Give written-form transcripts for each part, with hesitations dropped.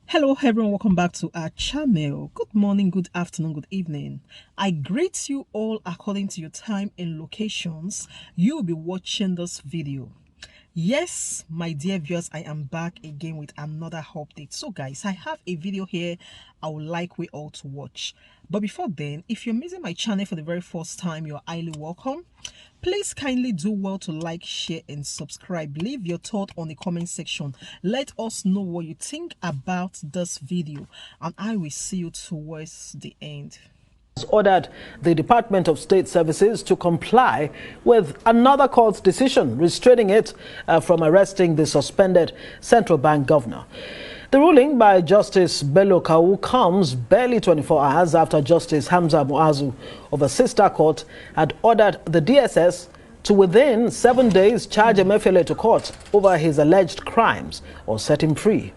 Hello everyone, welcome back to our channel. Good morning, good afternoon, good evening. I greet you all according to your time and locations. You will be watching this video. Yes, my dear viewers, I am back again with another update. So guys, I have a video here I would like we all to watch. But before then, if you're missing my channel for the very first time, you're highly welcome. Please kindly do well to like, share and subscribe. Leave your thought on the comment section. Let us know what you think about this video, and I will see you towards the end. Ordered the Department of State Services to comply with another court's decision restraining it from arresting the suspended central bank governor. The ruling by Justice Bello Kawu comes barely 24 hours after Justice Hamza Muazu of a sister court had ordered the DSS to within 7 days charge Emefiele to court over his alleged crimes or set him free.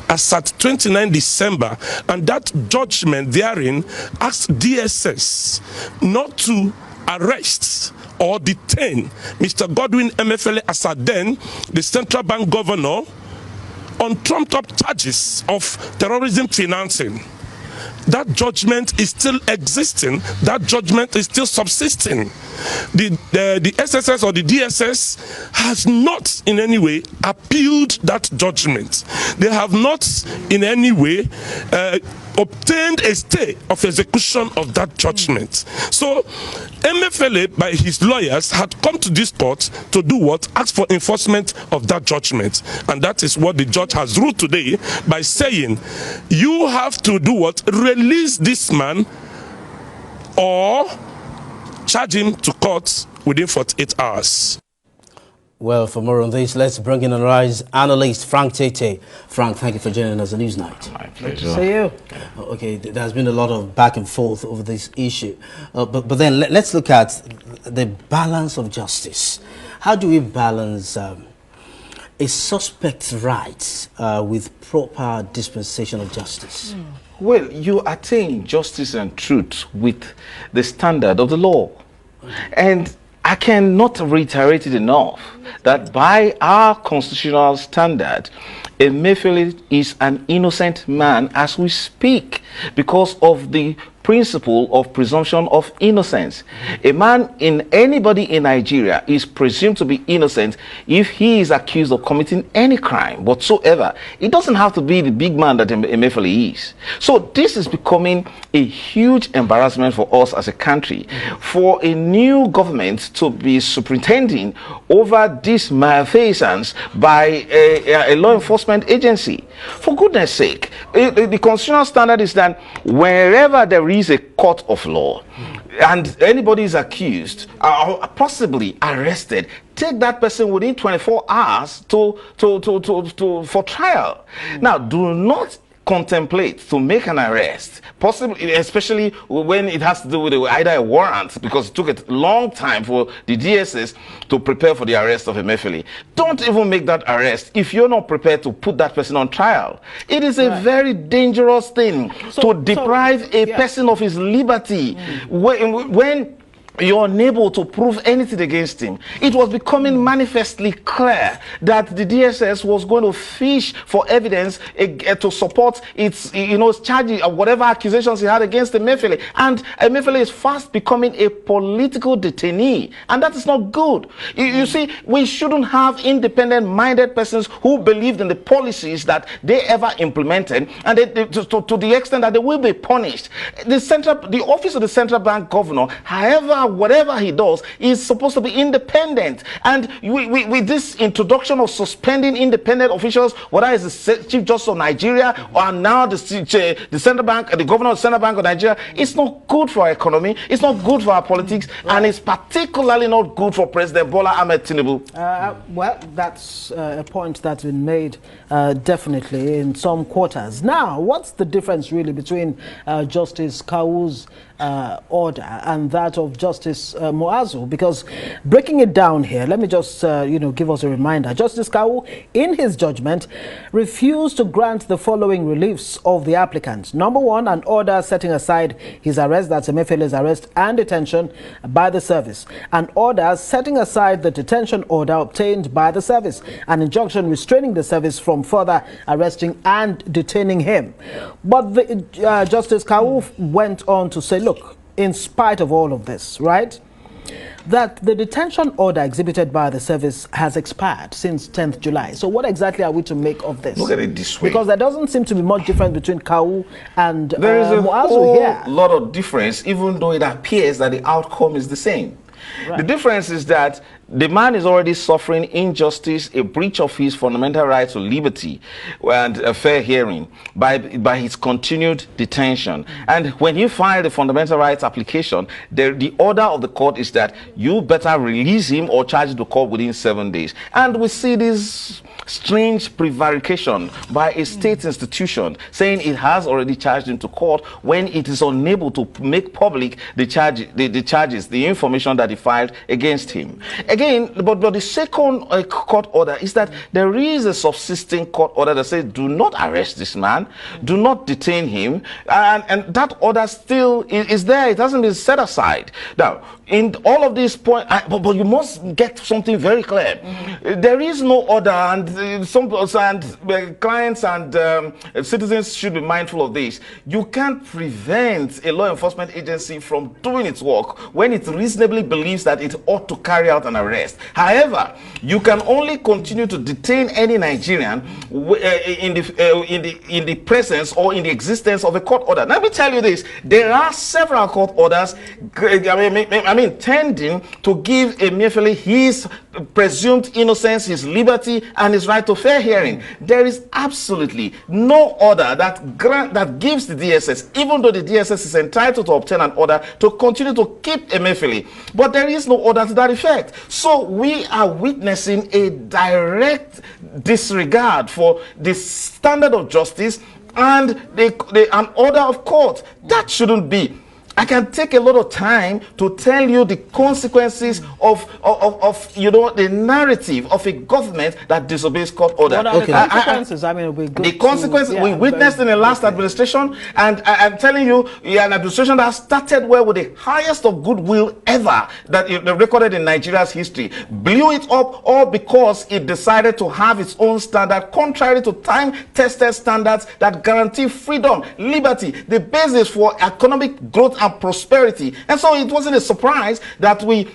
As at 29 December, and that judgment therein asked DSS not to arrest or detain Mr. Godwin Emefiele as at then the central bank governor on trumped-up charges of terrorism financing. That judgment is still existing. That judgment is still subsisting. The SSS or the DSS has not in any way appealed that judgment. They have not in any way obtained a stay of execution of that judgment. So Emefiele, by his lawyers, had come to this court to do what? Ask for enforcement of that judgment. And that is what the judge has ruled today by saying, you have to do what? Release this man or charge him to court within 48 hours. Well, for more on this, let's bring in Rise analyst Frank Tete. Frank, thank you for joining us on Newsnight. My pleasure. See you. Okay, there's been a lot of back and forth over this issue. But then let's look at the balance of justice. How do we balance a suspect's rights with proper dispensation of justice? Well, you attain justice and truth with the standard of the law. And I cannot reiterate it enough that by our constitutional standard, Emefiele is an innocent man as we speak because of the principle of presumption of innocence. Anybody in Nigeria is presumed to be innocent if he is accused of committing any crime whatsoever. It doesn't have to be the big man that Emefiele is. So this is becoming a huge embarrassment for us as a country, for a new government to be superintending over this malfeasance by a law enforcement agency. For goodness sake, the constitutional standard is that wherever there is a court of law and anybody is accused or possibly arrested, take that person within 24 hours for trial. Now, do not contemplate to make an arrest, possibly, especially when it has to do with either a warrant, because it took a long time for the DSS to prepare for the arrest of Emefiele. Don't even make that arrest if you're not prepared to put that person on trial. It is a very dangerous thing to deprive a person of his liberty when you're unable to prove anything against him. It was becoming manifestly clear that the DSS was going to fish for evidence to support its charges or whatever accusations he had against Emefiele. And Emefiele is fast becoming a political detainee, and that is not good. You see, we shouldn't have independent-minded persons who believed in the policies that they ever implemented, and to the extent that they will be punished. The office of the central bank governor, however, whatever he does, is supposed to be independent. And with this introduction of suspending independent officials, whether it's the Chief Justice of Nigeria or now the central bank, the governor of the Central Bank of Nigeria, it's not good for our economy, it's not good for our politics, and it's particularly not good for President Bola Ahmed Tinubu. Well, that's a point that's been made definitely in some quarters. Now, what's the difference really between Justice Kawu's order and that of Justice Moazu, because breaking it down here, let me just give us a reminder. Justice Kawu, in his judgment, refused to grant the following reliefs of the applicant. Number one, an order setting aside his arrest, that's Emefiele's arrest and detention by the service. An order setting aside the detention order obtained by the service. An injunction restraining the service from further arresting and detaining him. But Justice Kawu went on to say, look, in spite of all of this, right, that the detention order exhibited by the service has expired since 10th July. So what exactly are we to make of this? Look at it this way. Because there doesn't seem to be much difference between Kawu and there is a Moazu whole here. lot of difference, even though it appears that the outcome is the same. Right. The difference is that the man is already suffering injustice, a breach of his fundamental right to liberty and a fair hearing by his continued detention. And when he filed the fundamental rights application, the order of the court is that you better release him or charge the court within 7 days. And we see this strange prevarication by a state institution saying it has already charged him to court when it is unable to make public the charges, the information that he filed against him. Again, but the second court order is that there is a subsisting court order that says do not arrest this man, do not detain him, and that order still is there. It hasn't been set aside. Now, in all of these points, but you must get something very clear. There is no order, and some clients and citizens should be mindful of this. You can't prevent a law enforcement agency from doing its work when it reasonably believes that it ought to carry out an arrest. However, you can only continue to detain any Nigerian in the presence or in the existence of a court order. Let me tell you this: there are several court orders, tending to give Emefiele his presumed innocence, his liberty, and his right to fair hearing. There is absolutely no order that gives the DSS, even though the DSS is entitled to obtain an order to continue to keep Emefiele, but there is no order to that effect. So we are witnessing a direct disregard for the standard of justice and an order of court. That shouldn't be. I can take a lot of time to tell you the consequences of the narrative of a government that disobeys court order. What are the consequences? The consequences we witnessed in the last administration, and I'm telling you, an administration that started well with the highest of goodwill ever that recorded in Nigeria's history, blew it up all because it decided to have its own standard, contrary to time-tested standards that guarantee freedom, liberty, the basis for economic growth and prosperity. And so it wasn't a surprise that we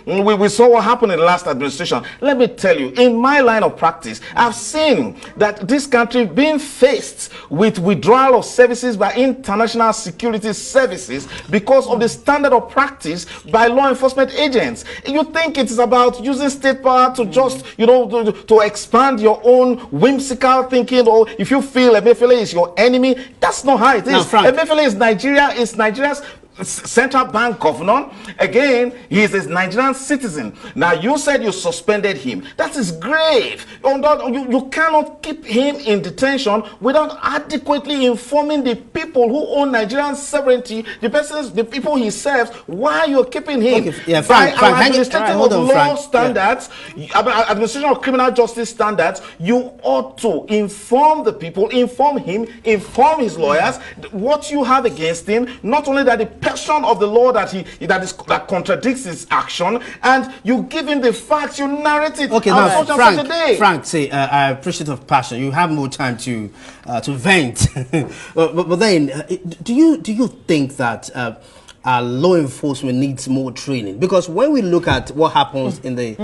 saw what happened in the last administration. Let me tell you, in my line of practice, I've seen that this country being faced with withdrawal of services by international security services because of the standard of practice by law enforcement agents. You think it's about using state power to just, to expand your own whimsical thinking, or if you feel Emefiele is your enemy, that's not how it is. Emefiele is Nigeria's central bank governor. Again, he is a Nigerian citizen. Now, you said you suspended him. That is grave. You cannot keep him in detention without adequately informing the people who own Nigerian sovereignty, the people he serves, why you're keeping him. Okay. Yeah, By Frank, our administrative law standards, administration of criminal justice standards, you ought to inform the people, inform him, inform his lawyers what you have against him. Not only that, the person of the law that contradicts his action, and you give him the facts, you narrate it. Okay, now Frank, say I appreciate of passion. You have more time to vent, but then do you think that law enforcement needs more training? Because when we look at what happens in the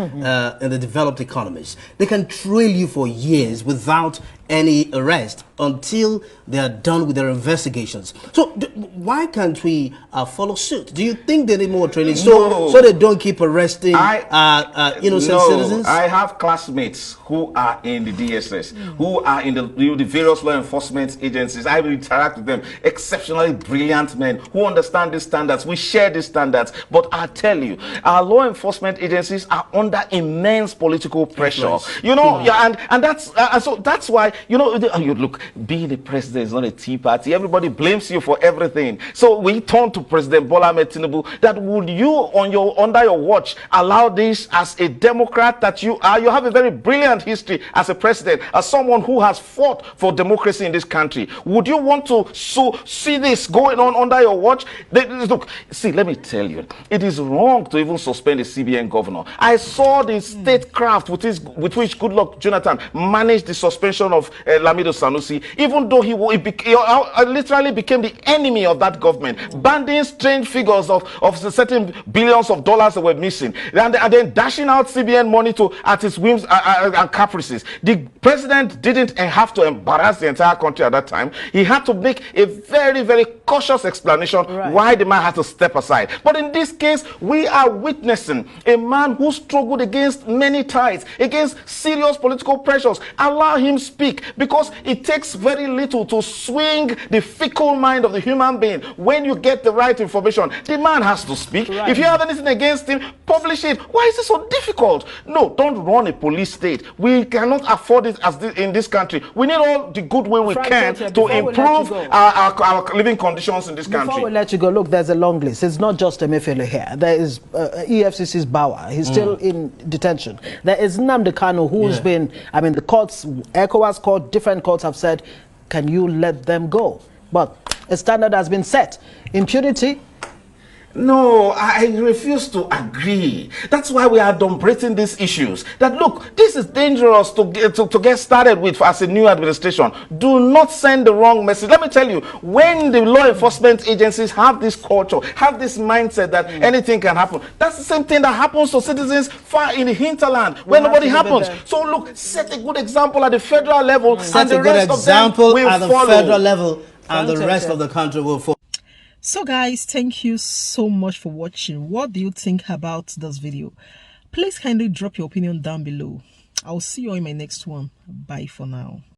developed economies, they can trail you for years without any arrest until they are done with their investigations. So why can't we follow suit? Do you think they need more training so they don't keep arresting innocent citizens? I have classmates who are in the DSS, who are in the various law enforcement agencies. I interact with them. Exceptionally brilliant men who understand these standards. We share these standards. But I tell you, our law enforcement agencies are under immense political pressure. And that's why you know, you look, being a president is not a tea party. Everybody blames you for everything. So we turn to President Bola Ahmed Tinubu, that would you under your watch allow this, as a Democrat that you are? You have a very brilliant history as a president, as someone who has fought for democracy in this country. Would you want to see this going on under your watch? Look, see, let me tell you, it is wrong to even suspend a CBN governor. I saw the statecraft with which Goodluck Jonathan managed the suspension of Lamido Sanusi, even though he literally became the enemy of that government, banding strange figures of certain billions of dollars that were missing, and then dashing out CBN money at his whims and caprices. The president didn't have to embarrass the entire country at that time. He had to make a very, very cautious explanation why the man had to step aside. But in this case, we are witnessing a man who struggled against many tides, against serious political pressures. Allow him speak, because it takes very little to swing the fickle mind of the human being. When you get the right information, the man has to speak. If you have anything against him, publish it. Why is it so difficult? No, don't run a police state. We cannot afford it in this country. We need all the goodwill we can to improve our living conditions in this country. Before we let you go, look, there's a long list. It's not just Emefiele here. There is EFCC's Bawa. He's still in detention. There is Nnamdi Kanu, who's been, I mean, the courts, ECOWAS court, different courts have said, can you let them go? But a standard has been set. Impunity. No, I refuse to agree. That's why we are adumbrating these issues. That look, this is dangerous to get started with as a new administration. Do not send the wrong message. Let me tell you, when the law enforcement agencies have this culture, have this mindset that anything can happen, that's the same thing that happens to citizens far in the hinterland where nobody happens. So look, set a good example at the federal level, and the rest of them will at the follow. federal level, and the rest of the country will follow. So guys, thank you so much for watching. What do you think about this video? Please kindly drop your opinion down below. I'll see you in my next one. Bye for now.